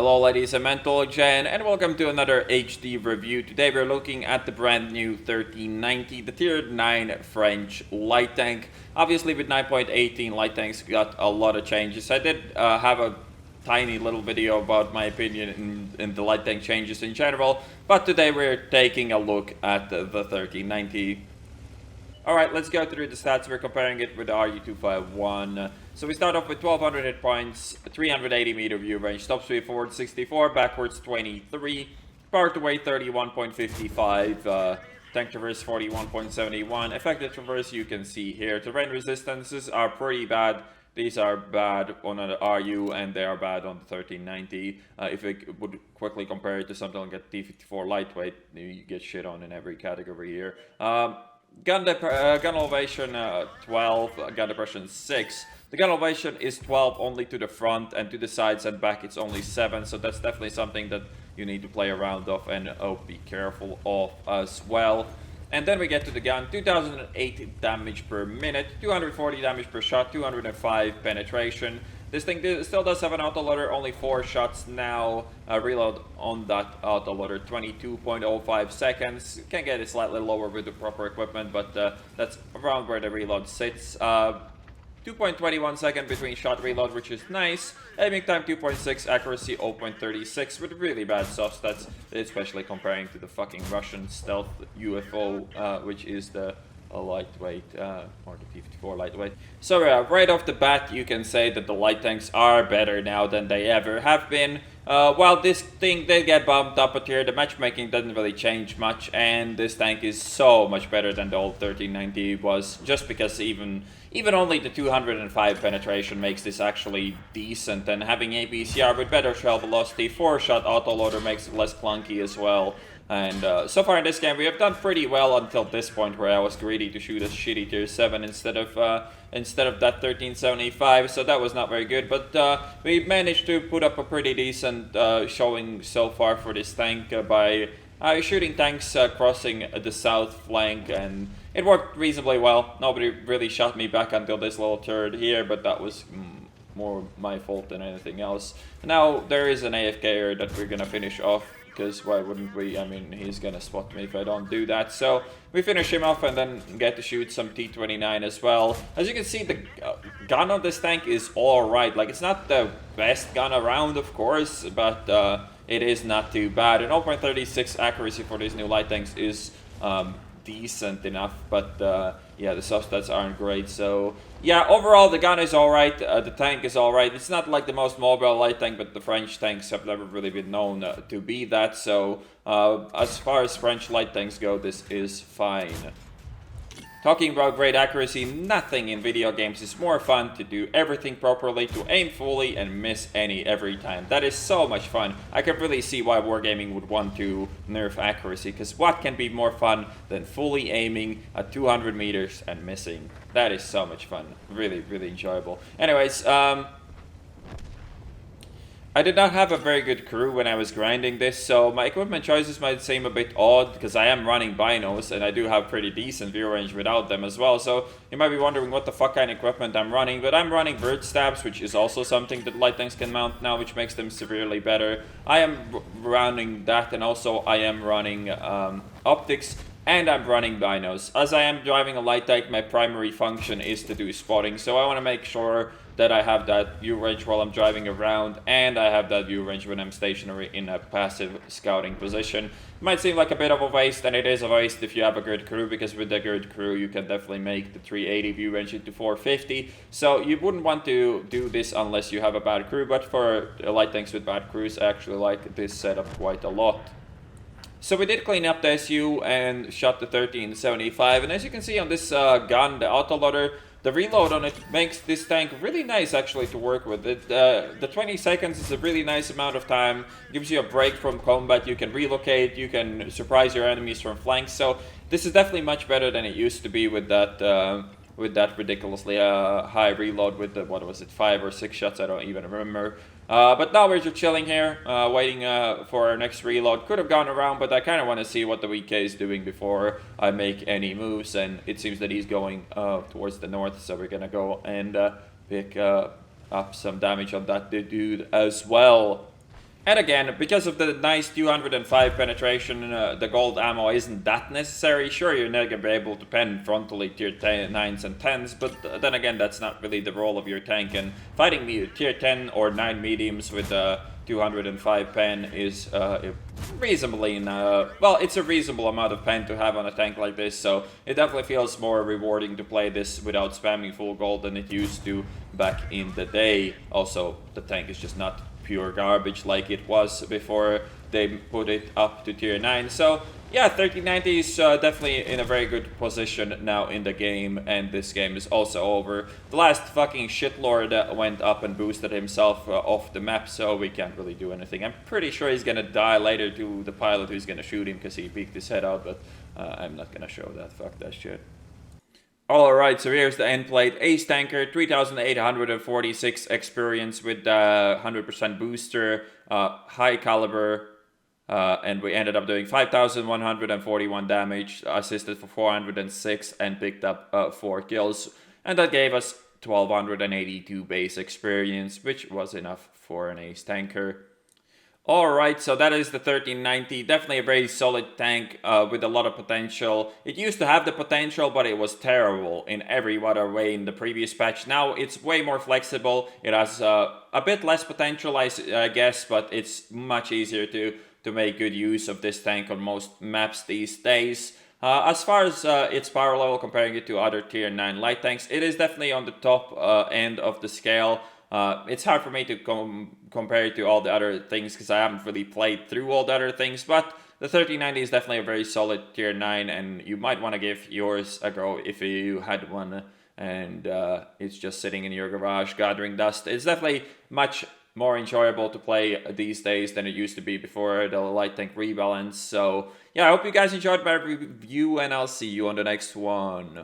Hello ladies and gentlemen, and welcome to another HD review. Today we're looking at the brand new 1390, the tier 9 French light tank. Obviously with 9.18 light tanks got a lot of changes. I did have a tiny little video about my opinion in the light tank changes in general, but today we're taking a look at the 1390. Alright, let's go through the stats. We're comparing it with the RU251. So we start off with 1200 hit points, 380 meter view range, top speed forward 64, backwards 23, power to weight 31.55, tank traverse 41.71, effective traverse you can see here. Terrain resistances are pretty bad. These are bad on an RU and they are bad on the 1390. If we would quickly compare it to something like a T54 lightweight, you get shit on in every category here. Gun elevation 12, gun depression 6. The gun elevation is 12 only to the front, and to the sides and back it's only 7, so that's definitely something that you need to play around of and be careful of as well. And then we get to the gun, 2008 damage per minute, 240 damage per shot, 205 penetration. This thing still does have an autoloader, only 4 shots now. Reload on that autoloader, 22.05 seconds. Can get it slightly lower with the proper equipment, but that's around where the reload sits. 2.21 second between shot reload, which is nice. Aiming time 2.6, accuracy 0.36 with really bad soft stats, especially comparing to the fucking Russian stealth UFO, which is the lightweight, or the T54 lightweight. So right off the bat you can say that the light tanks are better now than they ever have been. While this thing did get bumped up a tier, the matchmaking doesn't really change much, and this tank is so much better than the old 1390 was, just because even only the 205 penetration makes this actually decent, and having APCR with better shell velocity, 4-shot autoloader makes it less clunky as well. And so far in this game we have done pretty well until this point, where I was greedy to shoot a shitty tier 7 instead of that 1375, so that was not very good. But we managed to put up a pretty decent showing so far for this tank by shooting tanks crossing the south flank, and it worked reasonably well. Nobody really shot me back until this little turd here, but that was more my fault than anything else. Now there is an AFKer that we're gonna finish off, because why wouldn't we? I mean, he's gonna spot me if I don't do that. So we finish him off and then get to shoot some T29 as well. As you can see, the gun on this tank is alright. Like, it's not the best gun around, of course, but it is not too bad. And 0.36 accuracy for these new light tanks is decent enough, but yeah, the soft stats aren't great. So yeah, overall the gun is alright, the tank is alright. It's not like the most mobile light tank, but the French tanks have never really been known to be that. So as far as French light tanks go, this is fine. Talking about great accuracy, nothing in video games is more fun to do everything properly, to aim fully and miss any every time. That is so much fun. I can really see why Wargaming would want to nerf accuracy, because what can be more fun than fully aiming at 200 meters and missing? That is so much fun. Really, really enjoyable. Anyways, I did not have a very good crew when I was grinding this, so my equipment choices might seem a bit odd, because I am running binos, and I do have pretty decent view range without them as well, so you might be wondering what the fuck kind of equipment I'm running, but I'm running vert stabs, which is also something that light tanks can mount now, which makes them severely better. I am running that, and also I am running optics, and I'm running binos. As I am driving a light tank, my primary function is to do spotting, so I want to make sure that I have that view range while I'm driving around, and I have that view range when I'm stationary in a passive scouting position. It might seem like a bit of a waste, and it is a waste if you have a good crew, because with a good crew you can definitely make the 380 view range into 450. So you wouldn't want to do this unless you have a bad crew, but for light tanks with bad crews, I actually like this setup quite a lot. So we did clean up the SU and shot the 1375, and as you can see on this gun, the autoloader, the reload on it makes this tank really nice actually to work with. The 20 seconds is a really nice amount of time, gives you a break from combat, you can relocate, you can surprise your enemies from flanks, so this is definitely much better than it used to be with that ridiculously high reload with the, what was it, 5 or 6 shots, I don't even remember. But now we're just chilling here, waiting for our next reload. Could have gone around, but I kind of want to see what the VK is doing before I make any moves, and it seems that he's going towards the north, so we're gonna go and pick up some damage on that dude as well. And again, because of the nice 205 penetration, the gold ammo isn't that necessary. Sure, you're not going to be able to pen frontally tier 9s and 10s, but then again, that's not really the role of your tank. And fighting tier 10 or 9 mediums with a 205 pen is reasonably, well, it's a reasonable amount of pen to have on a tank like this, so it definitely feels more rewarding to play this without spamming full gold than it used to back in the day. Also, the tank is just not pure garbage like it was before they put it up to tier 9. So yeah, 1390 is definitely in a very good position now in the game, and this game is also over. The last fucking shitlord went up and boosted himself off the map, so we can't really do anything. I'm pretty sure he's gonna die later to the pilot who's gonna shoot him because he peeked his head out, but I'm not gonna show that. Fuck that shit. Alright, so here's the end plate. Ace Tanker, 3846 experience with 100% booster, high caliber, and we ended up doing 5141 damage, assisted for 406, and picked up 4 kills. And that gave us 1282 base experience, which was enough for an Ace Tanker. Alright, so that is the 1390, definitely a very solid tank with a lot of potential. It used to have the potential, but it was terrible in every other way in the previous patch. Now it's way more flexible, it has a bit less potential I guess, but it's much easier to make good use of this tank on most maps these days. As far as its power level, comparing it to other tier 9 light tanks, it is definitely on the top end of the scale. It's hard for me to compare it to all the other things because I haven't really played through all the other things, but the 1390 is definitely a very solid tier 9, and you might want to give yours a go if you had one and it's just sitting in your garage gathering dust. It's definitely much more enjoyable to play these days than it used to be before the light tank rebalance. So yeah, I hope you guys enjoyed my review, and I'll see you on the next one.